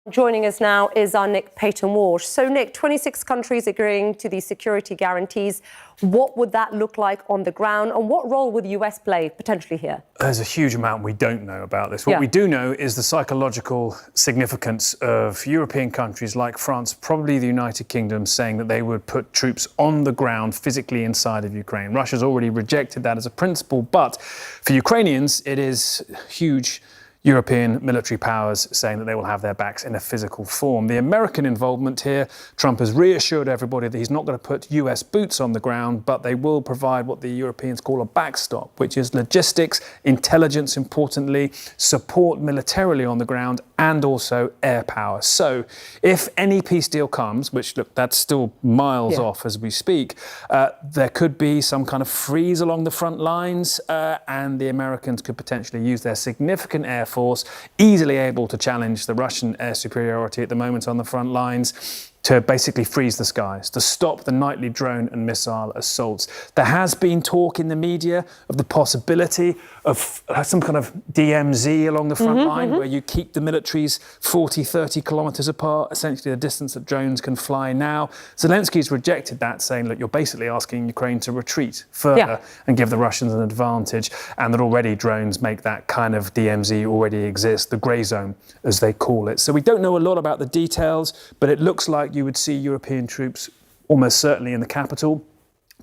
Joining us now is our Nick Payton-Walsh. So, Nick, 26 countries agreeing to these security guarantees. What would that look like on the ground, and what role would the US play potentially here? There's a huge amount we don't know about this. What we do know is the psychological significance of European countries like France, probably the United Kingdom, saying that they would put troops on the ground physically inside of Ukraine. Russia's already rejected that as a principle, but for Ukrainians, it is huge. European military powers saying that they will have their backs in a physical form. The American involvement here, Trump has reassured everybody that he's not going to put US boots on the ground, but they will provide what the Europeans call a backstop, which is logistics, intelligence, importantly, support militarily on the ground, and also air power. So if any peace deal comes, which, look, that's still miles off as we speak, there could be some kind of freeze along the front lines, and the Americans could potentially use their significant air force, easily able to challenge the Russian air superiority at the moment on the front lines, to basically freeze the skies, to stop the nightly drone and missile assaults. There has been talk in the media of the possibility of some kind of DMZ along the front line, where you keep the militaries 40, 30 kilometres apart, essentially the distance that drones can fly now. Zelensky's rejected that, saying, look, you're basically asking Ukraine to retreat further and give the Russians an advantage, and that already drones make that kind of DMZ already exist, the grey zone, as they call it. So we don't know a lot about the details, but it looks like you would see European troops almost certainly in the capital,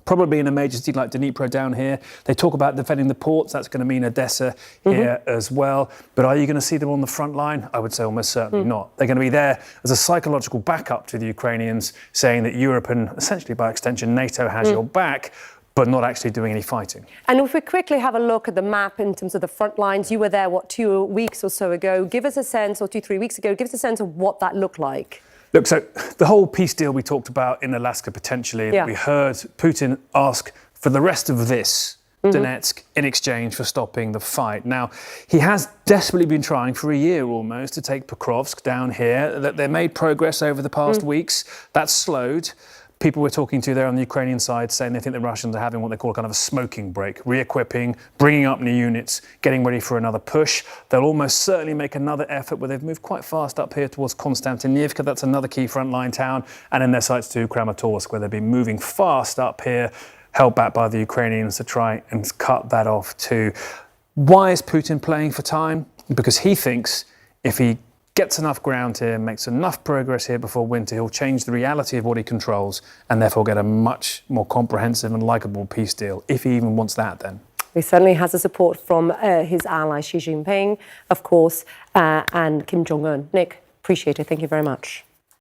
probably in a major city like Dnipro down here. They talk about defending the ports. That's going to mean Odessa here as well. But are you going to see them on the front line? I would say almost certainly not. They're going to be there as a psychological backup to the Ukrainians, saying that Europe and essentially by extension NATO has your back, but not actually doing any fighting. And if we quickly have a look at the map in terms of the front lines, you were there, 2 weeks or so ago. Give us a sense, or 2-3 weeks ago, give us a sense of what that looked like. Look, so the whole peace deal we talked about in Alaska potentially, we heard Putin ask for the rest of this, Donetsk, in exchange for stopping the fight. Now, he has desperately been trying for a year almost to take Pokrovsk down here. They made progress over the past weeks. That's slowed. People we're talking to there on the Ukrainian side saying they think the Russians are having what they call kind of a smoking break, re-equipping, bringing up new units, getting ready for another push. They'll almost certainly make another effort where they've moved quite fast up here towards Konstantinivka. That's another key frontline town. And in their sights to Kramatorsk, where they've been moving fast up here, held back by the Ukrainians to try and cut that off too. Why is Putin playing for time? Because he thinks if he gets enough ground here, makes enough progress here before winter, he'll change the reality of what he controls and therefore get a much more comprehensive and likeable peace deal, if he even wants that then. He certainly has the support from his ally Xi Jinping, of course, and Kim Jong-un. Nick, appreciate it. Thank you very much.